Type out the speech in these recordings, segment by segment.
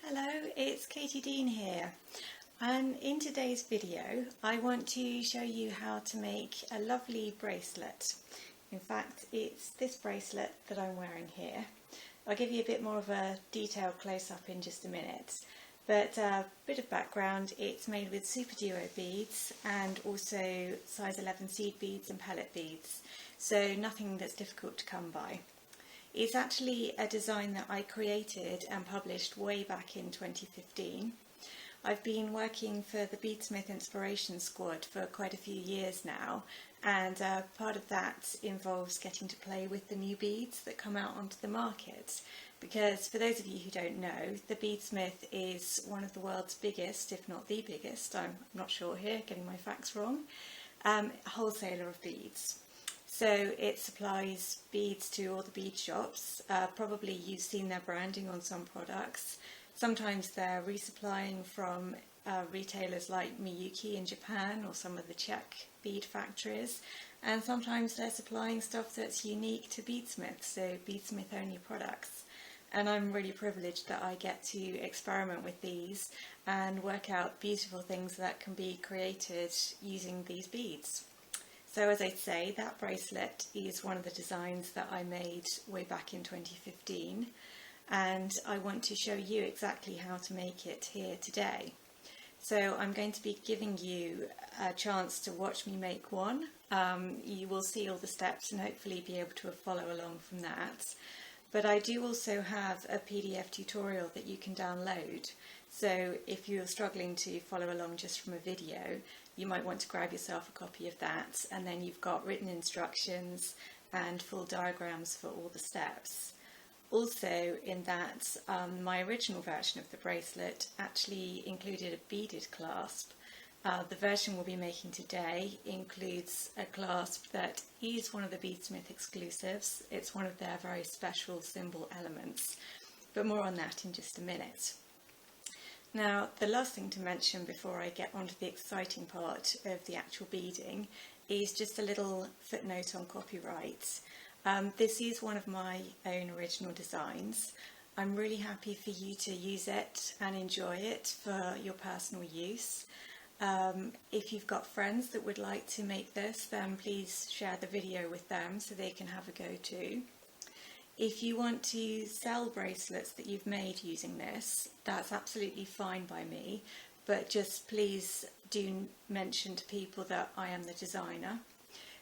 Hello, it's Katie Dean here, and in today's video I want to show you how to make a lovely bracelet. In fact, it's this bracelet that I'm wearing here. I'll give you a bit more of a detailed close-up in just a minute, but a bit of background: it's made with Superduo beads and also size 11 seed beads and pellet beads, so nothing that's difficult to come by. It's actually a design that I created and published way back in 2015. I've been working for the Beadsmith Inspiration Squad for quite a few years now, and part of that involves getting to play with the new beads that come out onto the market. Because for those of you who don't know, the Beadsmith is one of the world's biggest, if not the biggest, I'm not sure here, getting my facts wrong, wholesaler of beads. So it supplies beads to all the bead shops. Probably you've seen their branding on some products. Sometimes they're resupplying from retailers like Miyuki in Japan or some of the Czech bead factories, and sometimes they're supplying stuff that's unique to Beadsmith, so Beadsmith only products. And I'm really privileged that I get to experiment with these and work out beautiful things that can be created using these beads. So as I say, that bracelet is one of the designs that I made way back in 2015, and I want to show you exactly how to make it here today. So I'm going to be giving you a chance to watch me make one. You will see all the steps and hopefully be able to follow along from that. But I do also have a PDF tutorial that you can download. So if you're struggling to follow along just from a video, you might want to grab yourself a copy of that, and then you've got written instructions and full diagrams for all the steps. Also in that, my original version of the bracelet actually included a beaded clasp. The version we'll be making today includes a clasp that is one of the Beadsmith exclusives. It's one of their very special symbol elements, but more on that in just a minute. Now, the last thing to mention before I get on to the exciting part of the actual beading is just a little footnote on copyright. This is one of my own original designs. I'm really happy for you to use it and enjoy it for your personal use. If you've got friends that would like to make this, then please share the video with them so they can have a go too. If you want to sell bracelets that you've made using this, that's absolutely fine by me, but just please do mention to people that I am the designer.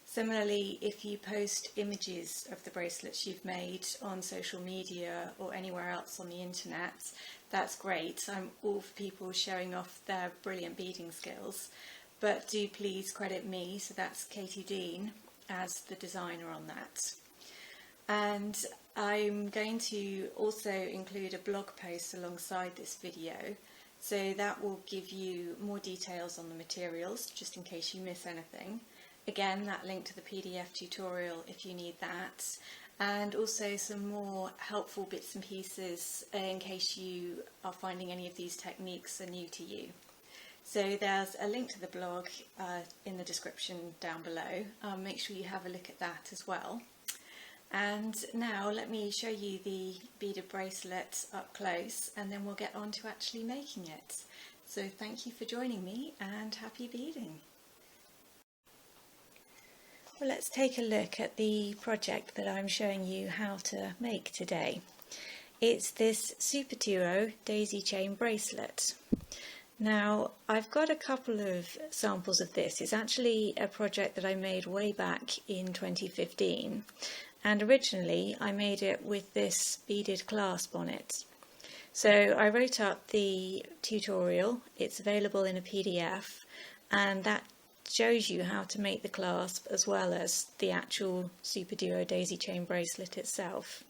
Similarly, if you post images of the bracelets you've made on social media or anywhere else on the internet, that's great. I'm all for people showing off their brilliant beading skills, but do please credit me, so that's Katie Dean, as the designer on that. And I'm going to also include a blog post alongside this video, so that will give you more details on the materials, just in case you miss anything. Again, that link to the PDF tutorial if you need that, and also some more helpful bits and pieces in case you are finding any of these techniques are new to you. So there's a link to the blog in the description down below. Make sure you have a look at that as well. And now let me show you the beaded bracelet up close, and then we'll get on to actually making it. So thank you for joining me, and happy beading. Well, let's take a look at the project that I'm showing you how to make today. It's this Superduo daisy chain bracelet. Now, I've got a couple of samples of this. It's actually a project that I made way back in 2015. And originally I made it with this beaded clasp on it. So I wrote up the tutorial. It's available in a PDF, and that shows you how to make the clasp as well as the actual Superduo daisy chain bracelet itself.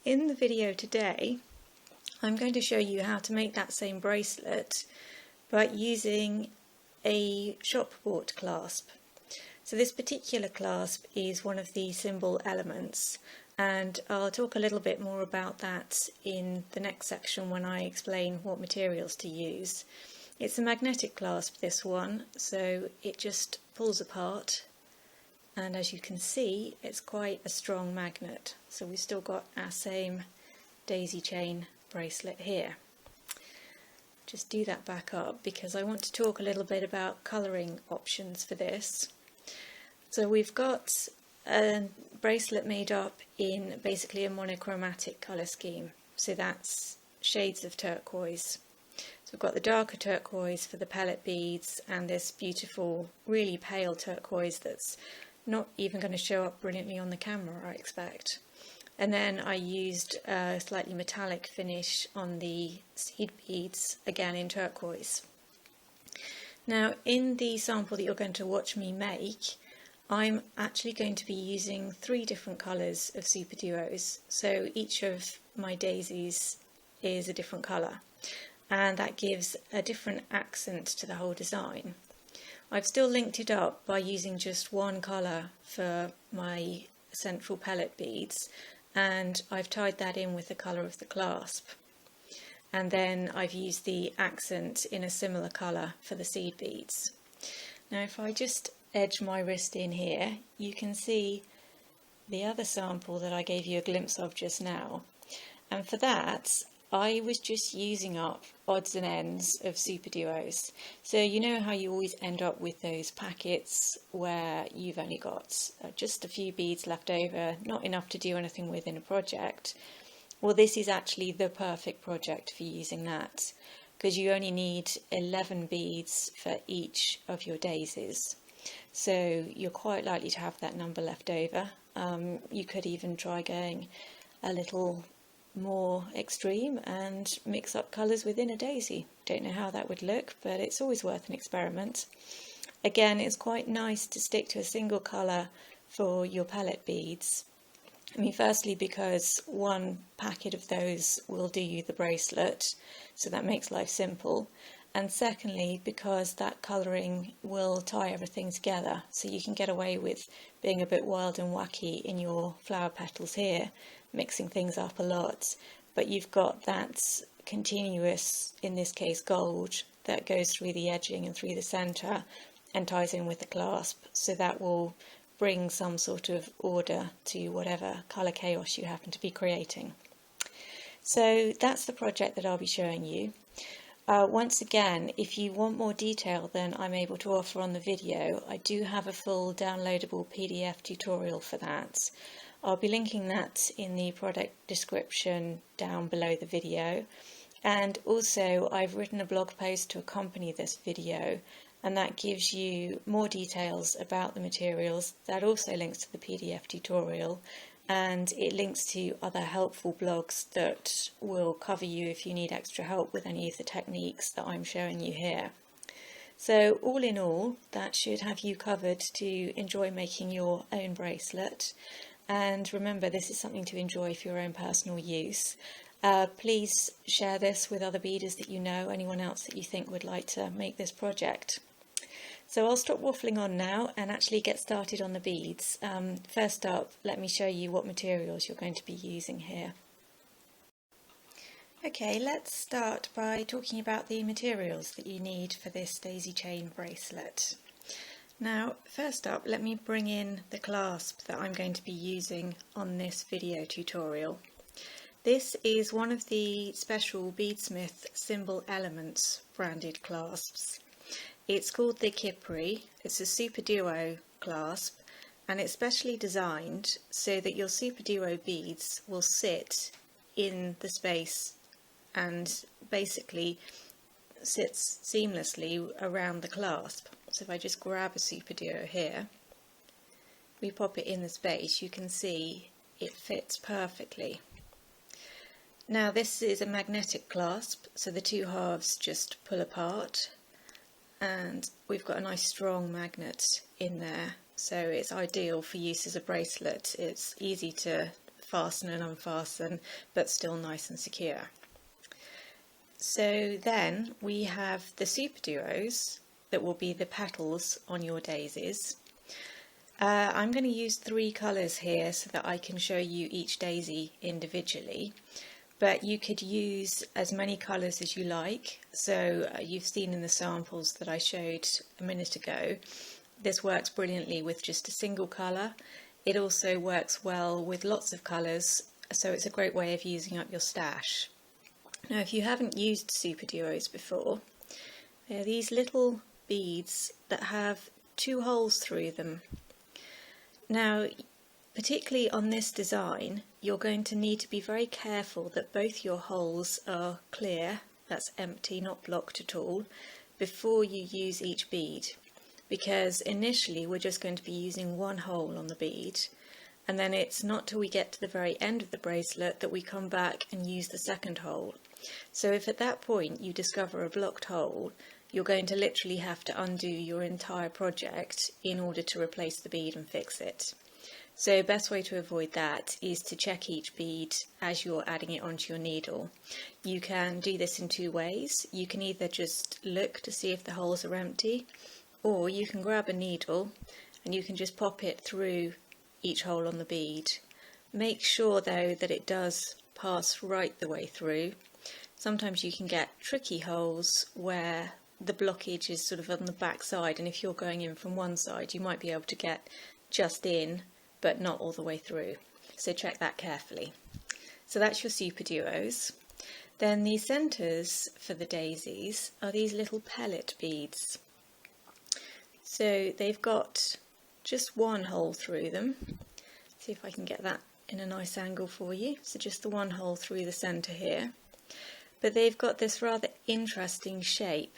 In the video today, I'm going to show you how to make that same bracelet but using a shop bought clasp. So this particular clasp is one of the symbol elements, and I'll talk a little bit more about that in the next section when I explain what materials to use. It's a magnetic clasp, this one, so it just pulls apart, and as you can see it's quite a strong magnet. So we've still got our same daisy chain bracelet here. just do that back up because I want to talk a little bit about colouring options for this. So we've got a bracelet made up in basically a monochromatic colour scheme. So that's shades of turquoise. So we've got the darker turquoise for the pellet beads and this beautiful, really pale turquoise that's not even going to show up brilliantly on the camera, I expect. And then I used a slightly metallic finish on the seed beads, again in turquoise. Now in the sample that you're going to watch me make, I'm actually going to be using 3 different colours of Superduos. So each of my daisies is a different colour, and that gives a different accent to the whole design. I've still linked it up by using just one colour for my central pellet beads, and I've tied that in with the colour of the clasp. And then I've used the accent in a similar colour for the seed beads. Now if I just edge my wrist in here, you can see the other sample that I gave you a glimpse of just now. And for that, I was just using up odds and ends of Superduos. So you know how you always end up with those packets where you've only got just a few beads left over, not enough to do anything with in a project. Well, this is actually the perfect project for using that, because you only need 11 beads for each of your daisies. So you're quite likely to have that number left over. You could even try going a little more extreme and mix up colours within a daisy. Don't know how that would look, but it's always worth an experiment. Again, it's quite nice to stick to a single colour for your pellet beads. I mean, firstly because one packet of those will do you the bracelet, so that makes life simple. And secondly, because that colouring will tie everything together, so you can get away with being a bit wild and wacky in your flower petals here, mixing things up a lot, but you've got that continuous, in this case gold, that goes through the edging and through the centre and ties in with the clasp, so that will bring some sort of order to whatever colour chaos you happen to be creating. So that's the project that I'll be showing you. Once again, if you want more detail than I'm able to offer on the video, I do have a full downloadable PDF tutorial for that. I'll be linking that in the product description down below the video, and also I've written a blog post to accompany this video, and that gives you more details about the materials. That also links to the PDF tutorial, and it links to other helpful blogs that will cover you if you need extra help with any of the techniques that I'm showing you here. So all in all, that should have you covered to enjoy making your own bracelet. And remember, this is something to enjoy for your own personal use. Please share this with other beaders that you know, anyone else that you think would like to make this project. So I'll stop waffling on now and actually get started on the beads. First up, let me show you what materials you're going to be using here. Okay, let's start by talking about the materials that you need for this daisy chain bracelet. Now, first up, let me bring in the clasp that I'm going to be using on this video tutorial. This is one of the special Beadsmith Symbol Elements branded clasps. It's called the Kipri. It's a Superduo clasp, and it's specially designed so that your Superduo beads will sit in the space and basically sits seamlessly around the clasp. So if I just grab a Superduo here, we pop it in the space, you can see it fits perfectly. Now this is a magnetic clasp, so the two halves just pull apart, and we've got a nice strong magnet in there, so it's ideal for use as a bracelet. It's easy to fasten and unfasten, but still nice and secure. So then we have the Superduos that will be the petals on your daisies. I'm going to use 3 colours here so that I can show you each daisy individually, but you could use as many colours as you like. So you've seen in the samples that I showed a minute ago, this works brilliantly with just a single colour. It also works well with lots of colours, so it's a great way of using up your stash. Now if you haven't used Superduos before, they're these little beads that have 2 holes through them. Now particularly on this design, you're going to need to be very careful that both your holes are clear, that's empty, not blocked at all, before you use each bead, because initially we're just going to be using 1 hole on the bead, and then it's not till we get to the very end of the bracelet that we come back and use the 2nd hole. So if at that point you discover a blocked hole, you're going to literally have to undo your entire project in order to replace the bead and fix it. So the best way to avoid that is to check each bead as you're adding it onto your needle. You can do this in 2 ways. You can either just look to see if the holes are empty, or you can grab a needle and you can just pop it through each hole on the bead. Make sure though that it does pass right the way through. Sometimes you can get tricky holes where the blockage is sort of on the back side, and if you're going in from one side you might be able to get just in but not all the way through. So check that carefully. So that's your Superduos. Then the centres for the daisies are these little pellet beads. So they've got just 1 hole through them. See if I can get that in a nice angle for you. So just the 1 hole through the centre here. But they've got this rather interesting shape.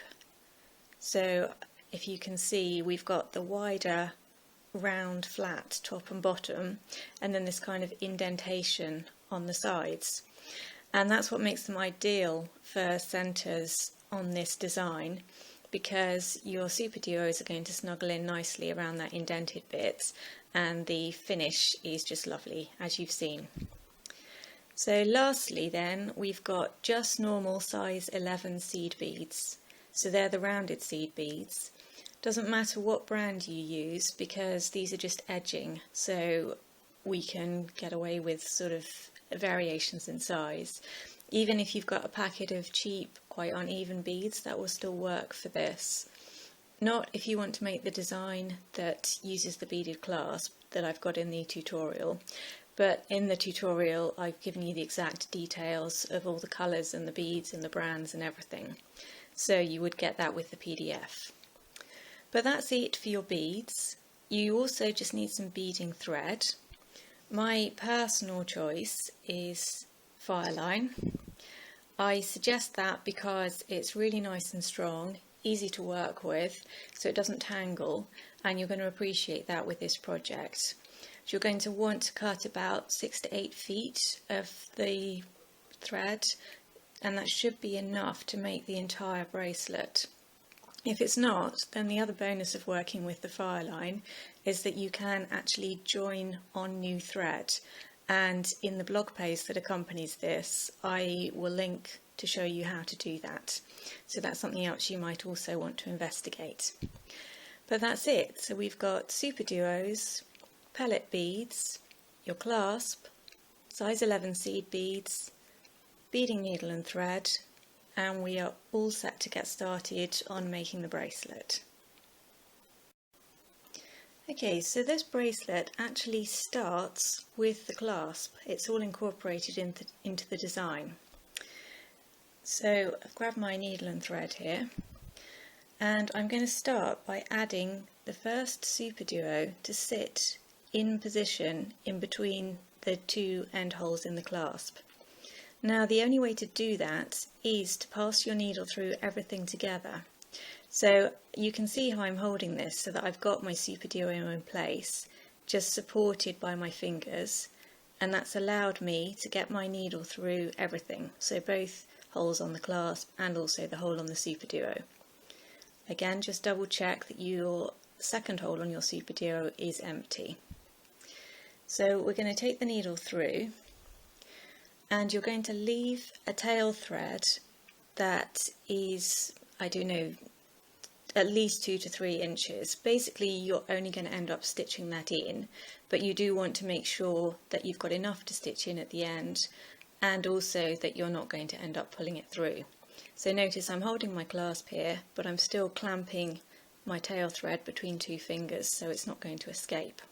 So if you can see, we've got the wider round flat top and bottom, and then this kind of indentation on the sides, and that's what makes them ideal for centres on this design, because your Superduos are going to snuggle in nicely around that indented bit, and the finish is just lovely, as you've seen. So lastly then, we've got just normal size 11 seed beads. So they're the rounded seed beads. Doesn't matter what brand you use, because these are just edging, so we can get away with sort of variations in size. Even if you've got a packet of cheap, quite uneven beads, that will still work for this. Not if you want to make the design that uses the beaded clasp that I've got in the tutorial, but in the tutorial I've given you the exact details of all the colours and the beads and the brands and everything, so you would get that with the PDF. But that's it for your beads. You also just need some beading thread. My personal choice is Fireline. I suggest that because it's really nice and strong, easy to work with, so it doesn't tangle, and you're going to appreciate that with this project. You're going to want to cut about 6 to 8 feet of the thread, and that should be enough to make the entire bracelet. If it's not, then the other bonus of working with the Fireline is that you can actually join on new thread, and in the blog post that accompanies this I will link to show you how to do that. So that's something else you might also want to investigate. But that's it. So we've got Superduos, pellet beads, your clasp, size 11 seed beads, beading needle and thread, and we are all set to get started on making the bracelet. Okay, so this bracelet actually starts with the clasp. It's all incorporated into the design. So I've grabbed my needle and thread here, and I'm going to start by adding the first Superduo to sit in position in between the 2 end holes in the clasp. Now the only way to do that is to pass your needle through everything together. So you can see how I'm holding this, so that I've got my Superduo in place, just supported by my fingers, and that's allowed me to get my needle through everything, so both holes on the clasp and also the hole on the Superduo. Again, just double check that your second hole on your Superduo is empty. So we're going to take the needle through, and you're going to leave a tail thread that is, I don't know, at least 2 to 3 inches. Basically you're only going to end up stitching that in, but you do want to make sure that you've got enough to stitch in at the end, and also that you're not going to end up pulling it through. So notice I'm holding my clasp here, but I'm still clamping my tail thread between 2 fingers so it's not going to escape.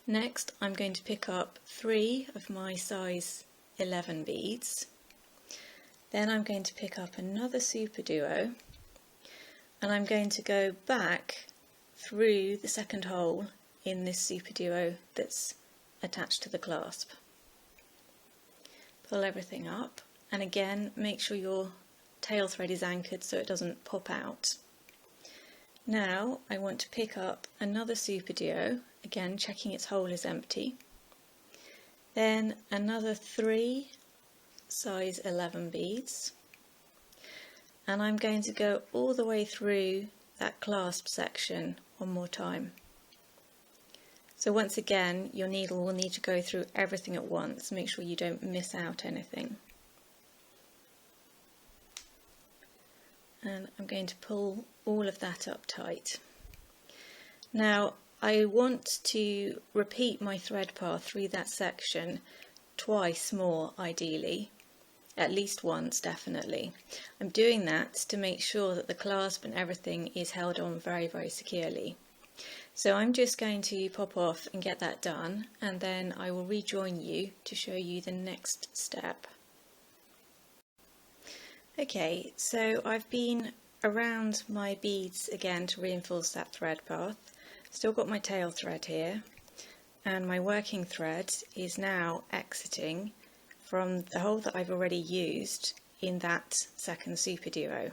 Next I'm going to pick up 3 of my size 11 beads, Then I'm going to pick up another Superduo and I'm going to go back through the second hole in this Superduo that's attached to the clasp. Pull everything up, and again make sure your tail thread is anchored so it doesn't pop out. Now I want to pick up another Superduo, again checking its hole is empty. Then another 3 size 11 beads, and I'm going to go all the way through that clasp section one more time. So once again, your needle will need to go through everything at once. Make sure you don't miss out anything. And I'm going to pull all of that up tight. Now I want to repeat my thread path through that section twice more ideally, at least once definitely. I'm doing that to make sure that the clasp and everything is held on very, very securely. So I'm just going to pop off and get that done, and then I will rejoin you to show you the next step. Okay, so I've been around my beads again to reinforce that thread path. Still got my tail thread here, and my working thread is now exiting from the hole that I've already used in that second Superduo.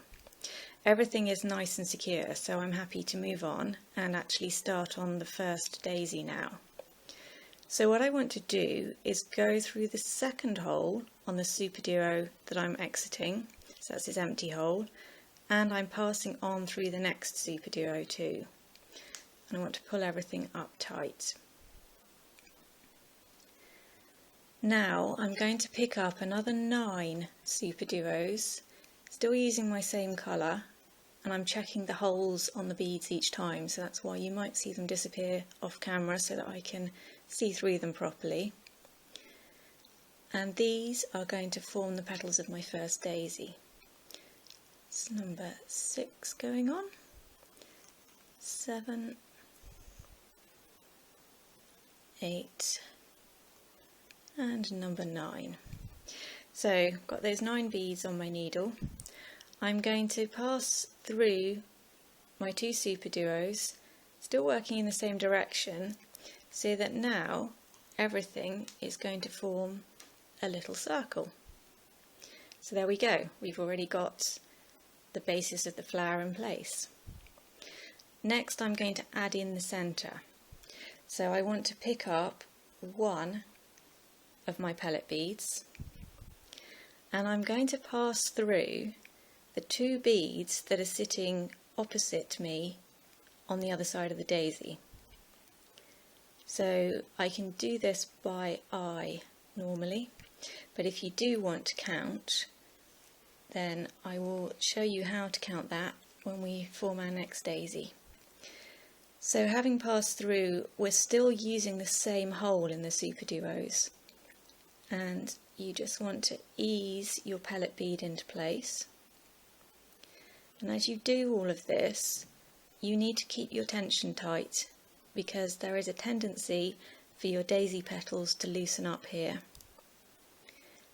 Everything is nice and secure, so I'm happy to move on and actually start on the first daisy now. So what I want to do is go through the second hole on the Superduo that I'm exiting, so that's its empty hole, and I'm passing on through the next Superduo too. And I want to pull everything up tight. Now I'm going to pick up another 9 Superduos, still using my same colour, and I'm checking the holes on the beads each time, so that's why you might see them disappear off camera so that I can see through them properly. And these are going to form the petals of my first daisy. It's number 6 going on, 7, 8, and number 9. So got those 9 beads on my needle. I'm going to pass through my 2 Superduos, still working in the same direction, so that now everything is going to form a little circle. So there we go, we've already got the basis of the flower in place. Next I'm going to add in the centre. So I want to pick up 1 of my pellet beads, and I'm going to pass through the 2 beads that are sitting opposite me on the other side of the daisy. So I can do this by eye normally, but if you do want to count, then I will show you how to count that when we form our next daisy. So having passed through, we're still using the same hole in the Superduos, and you just want to ease your pellet bead into place. And as you do all of this, you need to keep your tension tight, because there is a tendency for your daisy petals to loosen up here.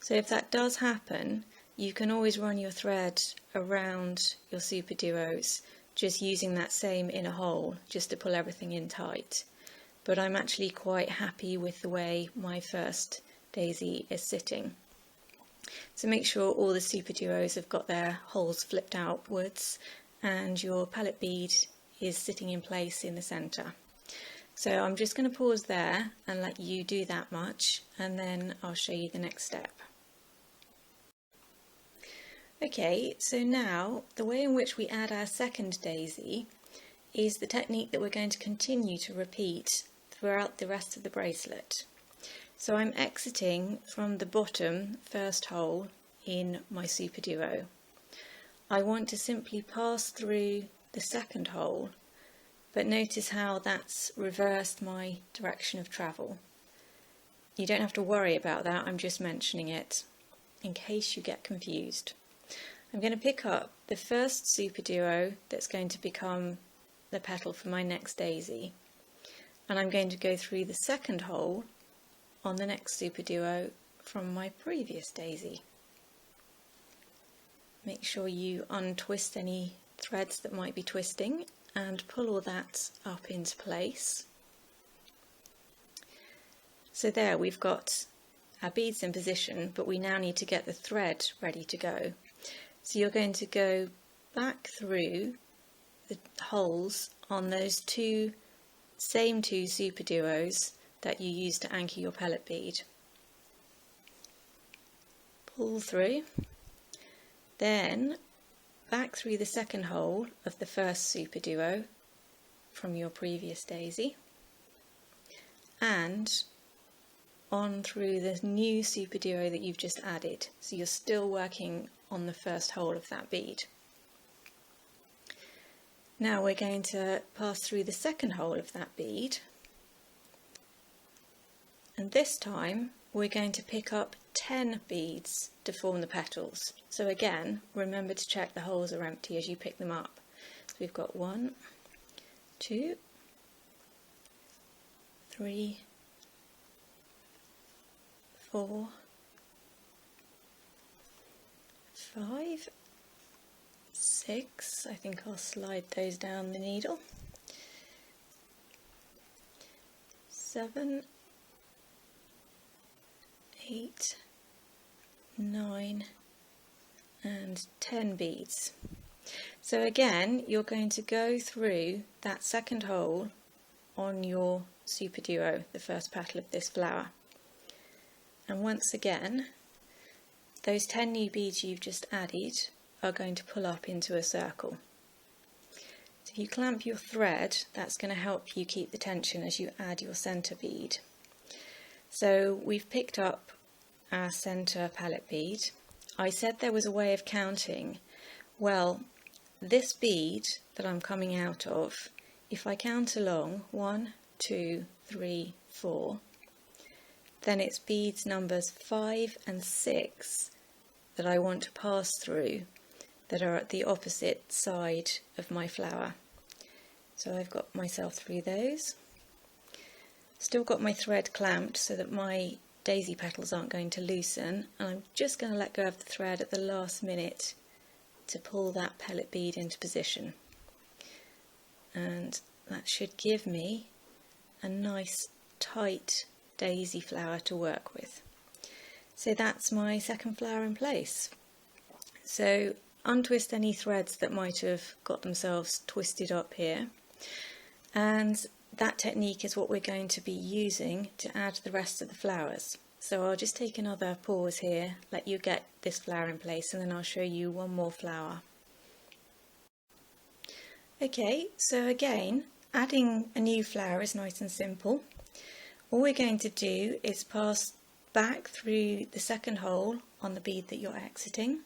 So if that does happen, you can always run your thread around your Superduos, just using that same inner hole, just to pull everything in tight. But I'm actually quite happy with the way my first daisy is sitting. So make sure all the Superduos have got their holes flipped outwards and your pellet bead is sitting in place in the centre. So I'm just going to pause there and let you do that much, and then I'll show you the next step. Okay, so now the way in which we add our second daisy is the technique that we're going to continue to repeat throughout the rest of the bracelet. So I'm exiting from the bottom first hole in my Superduo. I want to simply pass through the second hole, but notice how that's reversed my direction of travel. You don't have to worry about that, I'm just mentioning it in case you get confused. I'm going to pick up the first Superduo that's going to become the petal for my next daisy, and I'm going to go through the second hole on the next Superduo from my previous daisy. Make sure you untwist any threads that might be twisting and pull all that up into place. So there we've got our beads in position, but we now need to get the thread ready to go. So you're going to go back through the holes on those same two Superduos that you used to anchor your pellet bead. Pull through, then back through the second hole of the first Superduo from your previous daisy, and on through the new Superduo that you've just added. So you're still working on the first hole of that bead. Now we're going to pass through the second hole of that bead, and this time we're going to pick up 10 beads to form the petals. So again, remember to check the holes are empty as you pick them up. So we've got 1, 2, 3, 4, 5, 6, I think I'll slide those down the needle, 7, 8, 9 and 10 beads. So again, you're going to go through that second hole on your Superduo, the first petal of this flower. And once again, those 10 new beads you've just added are going to pull up into a circle. So if you clamp your thread, that's going to help you keep the tension as you add your centre bead. So we've picked up our centre pellet bead. I said there was a way of counting. Well, this bead that I'm coming out of, if I count along 1, 2, 3, 4, then it's beads numbers 5 and 6 that I want to pass through that are at the opposite side of my flower. So I've got myself through those. Still got my thread clamped so that my daisy petals aren't going to loosen, and I'm just going to let go of the thread at the last minute to pull that pellet bead into position. And that should give me a nice tight daisy flower to work with. So that's my second flower in place. So untwist any threads that might have got themselves twisted up here, and that technique is what we're going to be using to add the rest of the flowers. So I'll just take another pause here, let you get this flower in place, and then I'll show you one more flower. Okay, so again, adding a new flower is nice and simple. All we're going to do is pass back through the second hole on the bead that you're exiting.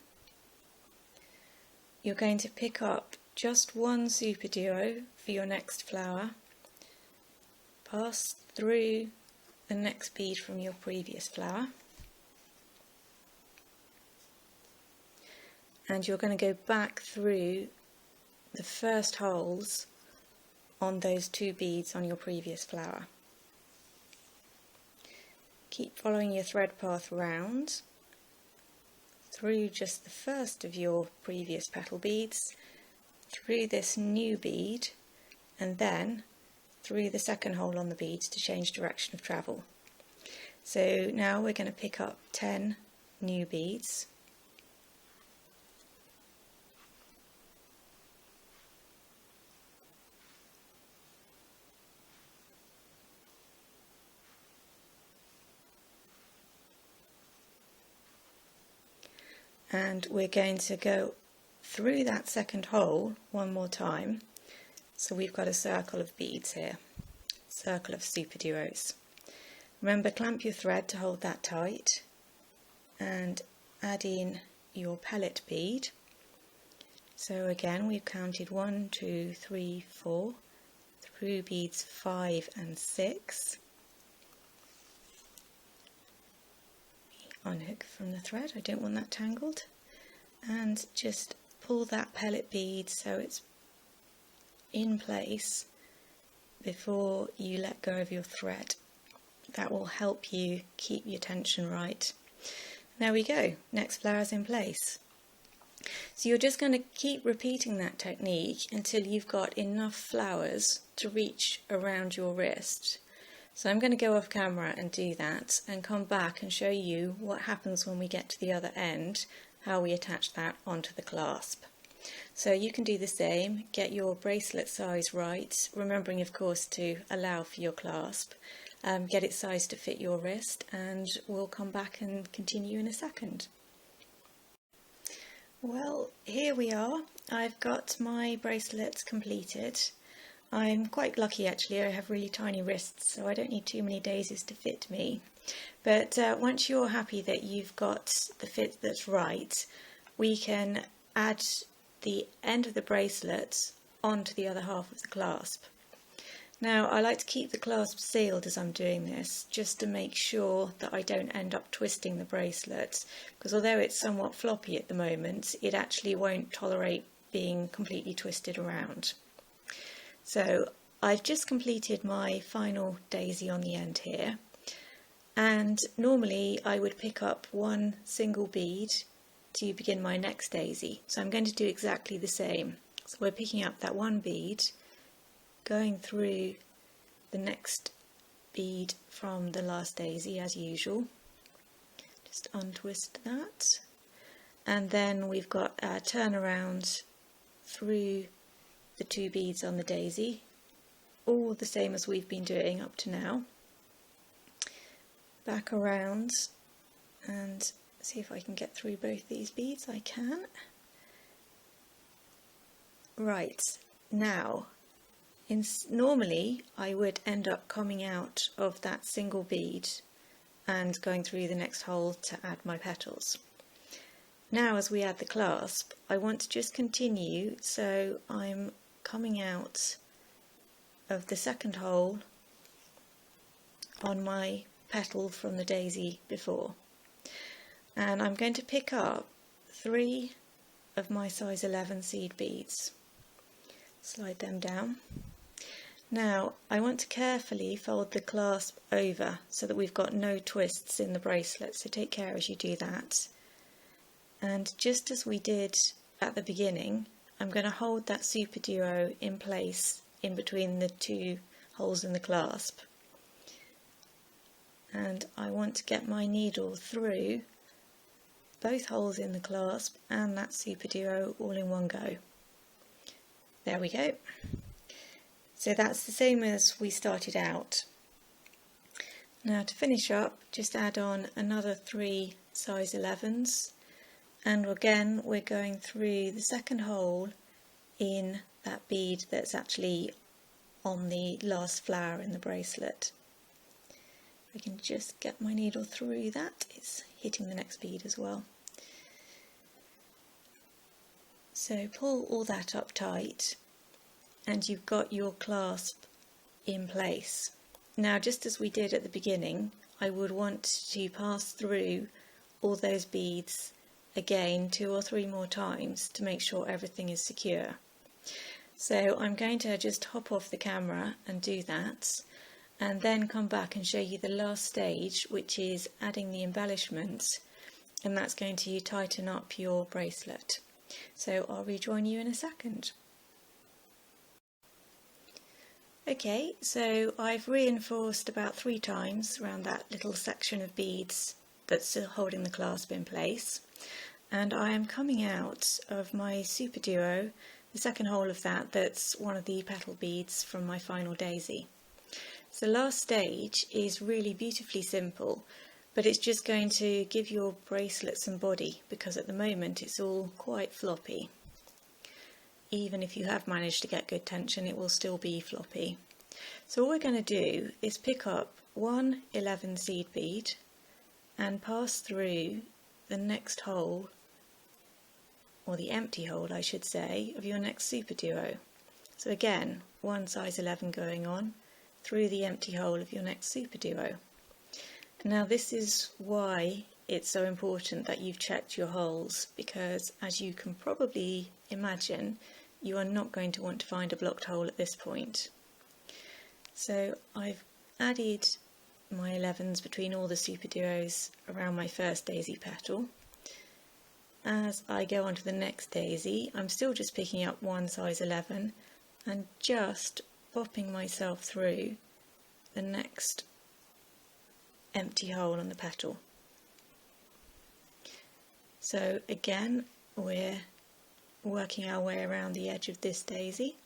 You're going to pick up just one Superduo for your next flower, pass through the next bead from your previous flower, and you're going to go back through the first holes on those 2 beads on your previous flower. Keep following your thread path round through just the first of your previous petal beads, through this new bead, and then through the second hole on the beads to change direction of travel. So now we're going to pick up 10 new beads. And we're going to go through that second hole one more time. So we've got a circle of beads here, circle of Superduos. Remember, clamp your thread to hold that tight, and add in your pellet bead. So again, we've counted 1, 2, 3, 4 through beads 5 and 6. Unhook from the thread, I don't want that tangled, and just pull that pellet bead so it's in place before you let go of your thread. That will help you keep your tension right. There we go, next flower's in place. So you're just going to keep repeating that technique until you've got enough flowers to reach around your wrist. So I'm going to go off camera and do that and come back and show you what happens when we get to the other end, how we attach that onto the clasp. So you can do the same, get your bracelet size right, remembering of course to allow for your clasp, get it sized to fit your wrist, and we'll come back and continue in a second. Well, here we are. I've got my bracelets completed. I'm quite lucky actually, I have really tiny wrists, so I don't need too many daisies to fit me. But once you're happy that you've got the fit that's right, we can add the end of the bracelet onto the other half of the clasp. Now I like to keep the clasp sealed as I'm doing this, just to make sure that I don't end up twisting the bracelet, because although it's somewhat floppy at the moment, it actually won't tolerate being completely twisted around. So I've just completed my final daisy on the end here, and normally I would pick up one single bead to begin my next daisy, so I'm going to do exactly the same. So we're picking up that one bead, going through the next bead from the last daisy as usual, just untwist that, and then we've got a turnaround through the two beads on the daisy, all the same as we've been doing up to now, back around, and see if I can get through both these beads. I can. Right, now normally I would end up coming out of that single bead and going through the next hole to add my petals. Now as we add the clasp, I want to just continue, so I'm coming out of the second hole on my petal from the daisy before, and I'm going to pick up 3 of my size 11 seed beads, slide them down. Now I want to carefully fold the clasp over so that we've got no twists in the bracelet, so take care as you do that. And just as we did at the beginning, I'm going to hold that Superduo in place in between the 2 holes in the clasp. And I want to get my needle through both holes in the clasp and that Superduo all in one go. There we go. So that's the same as we started out. Now to finish up, just add on another 3 size 11s, and again we're going through the second hole in that bead that's actually on the last flower in the bracelet. I can just get my needle through that, it's hitting the next bead as well. So pull all that up tight, and you've got your clasp in place. Now just as we did at the beginning, I would want to pass through all those beads again 2 or 3 more times to make sure everything is secure. So I'm going to just hop off the camera and do that, and then come back and show you the last stage, which is adding the embellishments, and that's going to tighten up your bracelet. So I'll rejoin you in a second. Okay, so I've reinforced about 3 times around that little section of beads that's holding the clasp in place, and I am coming out of my Superduo, the second hole of that, that's one of the petal beads from my final daisy. So the last stage is really beautifully simple, but it's just going to give your bracelet some body, because at the moment it's all quite floppy. Even if you have managed to get good tension, it will still be floppy. So all we're going to do is pick up 1 11 seed bead and pass through the next hole, or the empty hole I should say, of your next Superduo. So again, 1 size 11 going on through the empty hole of your next Superduo. Now this is why it's so important that you've checked your holes, because as you can probably imagine, you are not going to want to find a blocked hole at this point. So I've added my 11s between all the Superduos around my first daisy petal, as I go on to the next daisy, I'm still just picking up one size 11 and just popping myself through the next empty hole on the petal. So again, we're working our way around the edge of this daisy.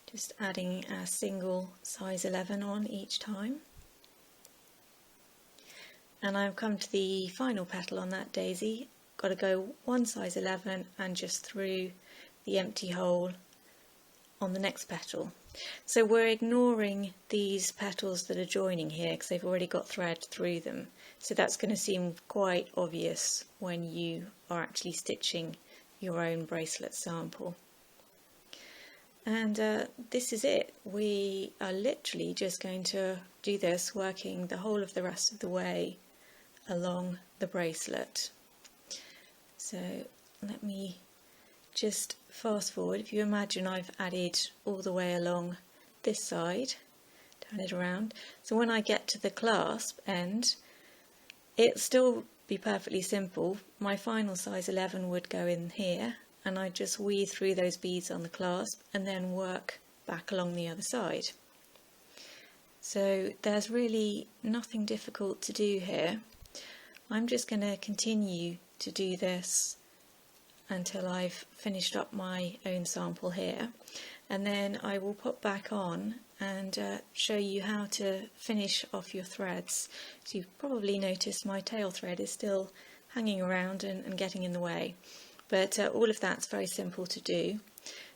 Just adding a single size 11 on each time. And I've come to the final petal on that daisy. Got to go one size 11 and just through the empty hole on the next petal. So we're ignoring these petals that are joining here because they've already got thread through them. So that's going to seem quite obvious when you are actually stitching your own bracelet sample. And this is it. We are literally just going to do this, working the whole of the rest of the way along the bracelet. So let me just fast forward. If you imagine, I've added all the way along this side, turn it around. So when I get to the clasp end, it'll still be perfectly simple. My final size 11 would go in here, and I just weave through those beads on the clasp and then work back along the other side. So there's really nothing difficult to do here. I'm just going to continue to do this until I've finished up my own sample here, and then I will pop back on and show you how to finish off your threads. So you've probably noticed my tail thread is still hanging around and getting in the way, but all of that's very simple to do.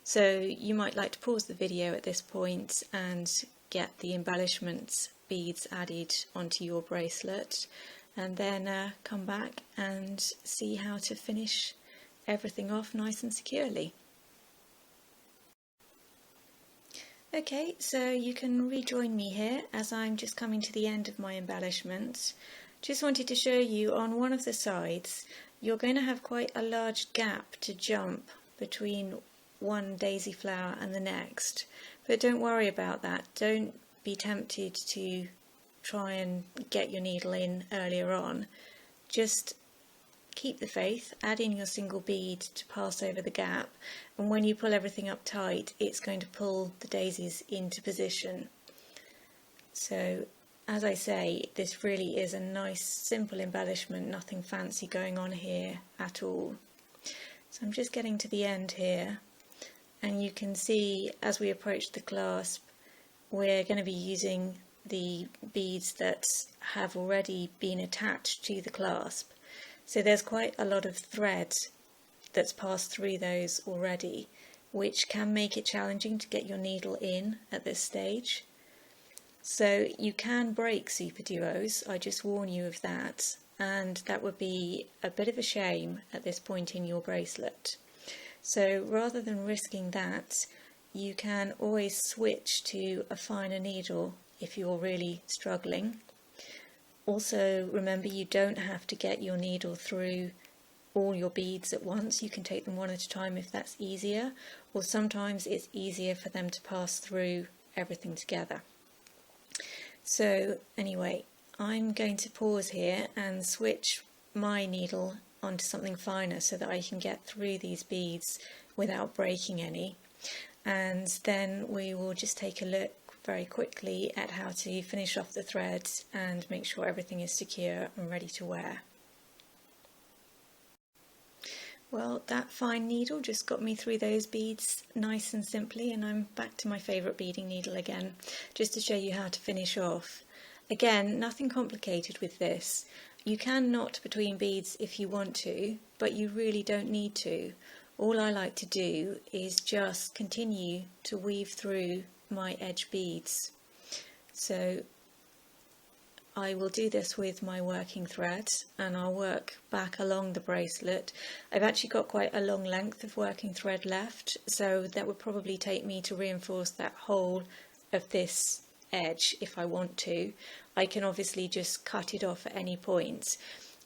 So you might like to pause the video at this point and get the embellishments beads added onto your bracelet, and then come back and see how to finish everything off nice and securely. Okay, so you can rejoin me here as I'm just coming to the end of my embellishments. Just wanted to show you on one of the sides you're going to have quite a large gap to jump between one daisy flower and the next, but don't worry about that. Don't be tempted to try and get your needle in earlier on. Just keep the faith, add in your single bead to pass over the gap, and when you pull everything up tight, it's going to pull the daisies into position. So as I say, this really is a nice simple embellishment, nothing fancy going on here at all. So I'm just getting to the end here, and you can see as we approach the clasp, we're going to be using the beads that have already been attached to the clasp. So there's quite a lot of thread that's passed through those already, which can make it challenging to get your needle in at this stage. So you can break Superduos, I just warn you of that, and that would be a bit of a shame at this point in your bracelet. So rather than risking that, you can always switch to a finer needle if you're really struggling. Also remember, you don't have to get your needle through all your beads at once. You can take them one at a time if that's easier, or sometimes it's easier for them to pass through everything together. So anyway, I'm going to pause here and switch my needle onto something finer so that I can get through these beads without breaking any, and then we will just take a look very quickly at how to finish off the threads and make sure everything is secure and ready to wear. Well, that fine needle just got me through those beads nice and simply, and I'm back to my favourite beading needle again, just to show you how to finish off. Again, nothing complicated with this. You can knot between beads if you want to, but you really don't need to. All I like to do is just continue to weave through my edge beads. So I will do this with my working thread, and I'll work back along the bracelet. I've actually got quite a long length of working thread left, so that would probably take me to reinforce that whole of this edge if I want to. I can obviously just cut it off at any point,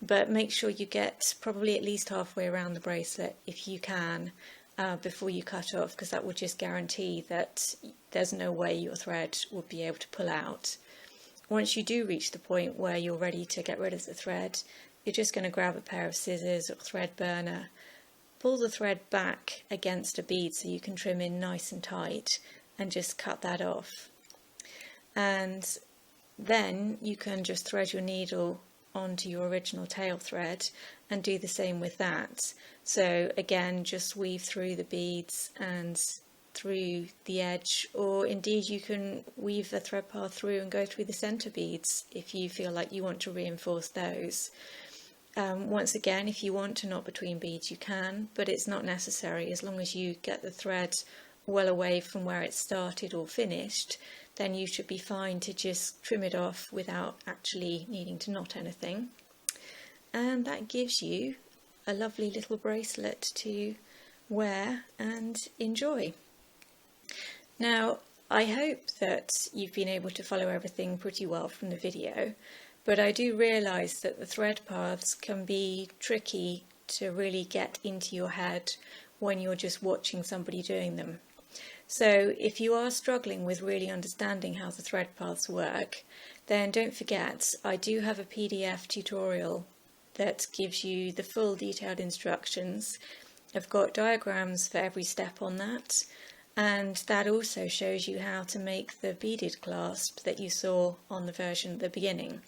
but make sure you get probably at least halfway around the bracelet if you can before you cut off, because that will just guarantee that there's no way your thread would be able to pull out. once you do reach the point where you're ready to get rid of the thread, you're just going to grab a pair of scissors or thread burner, pull the thread back against a bead so you can trim in nice and tight, and just cut that off. And then you can just thread your needle onto your original tail thread and do the same with that. So again, just weave through the beads and through the edge, or indeed you can weave the thread path through and go through the centre beads if you feel like you want to reinforce those. Once again, if you want to knot between beads you can, but it's not necessary. As long as you get the thread well away from where it started or finished, then you should be fine to just trim it off without actually needing to knot anything. And that gives you a lovely little bracelet to wear and enjoy. Now, I hope that you've been able to follow everything pretty well from the video, but I do realise that the thread paths can be tricky to really get into your head when you're just watching somebody doing them. So if you are struggling with really understanding how the thread paths work, then don't forget I do have a PDF tutorial that gives you the full detailed instructions. I've got diagrams for every step on that, and that also shows you how to make the beaded clasp that you saw on the version at the beginning.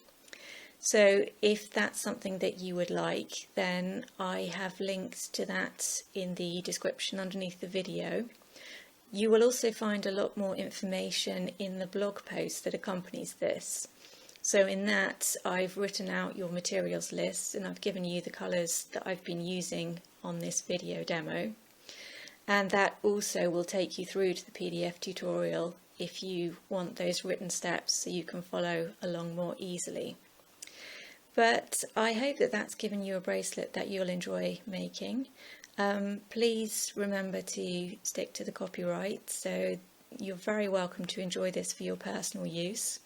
So if that's something that you would like, then I have links to that in the description underneath the video. You will also find a lot more information in the blog post that accompanies this. So in that I've written out your materials list and I've given you the colours that I've been using on this video demo. And that also will take you through to the PDF tutorial if you want those written steps so you can follow along more easily. But I hope that that's given you a bracelet that you'll enjoy making. Please remember to stick to the copyright, so you're very welcome to enjoy this for your personal use.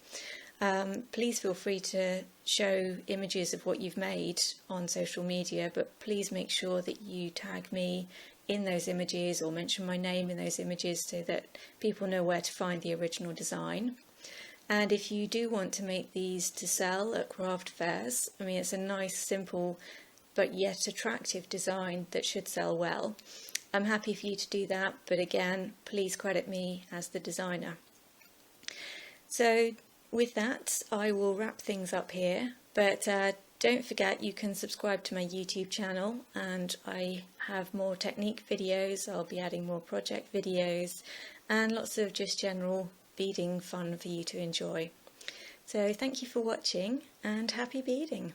Please feel free to show images of what you've made on social media, but please make sure that you tag me in those images or mention my name in those images so that people know where to find the original design. And if you do want to make these to sell at craft fairs, I mean, it's a nice, simple but yet attractive design that should sell well. I'm happy for you to do that, but again, please credit me as the designer. So with that, I will wrap things up here, but don't forget you can subscribe to my YouTube channel, and I have more technique videos. I'll be adding more project videos and lots of just general beading fun for you to enjoy. So thank you for watching and happy beading!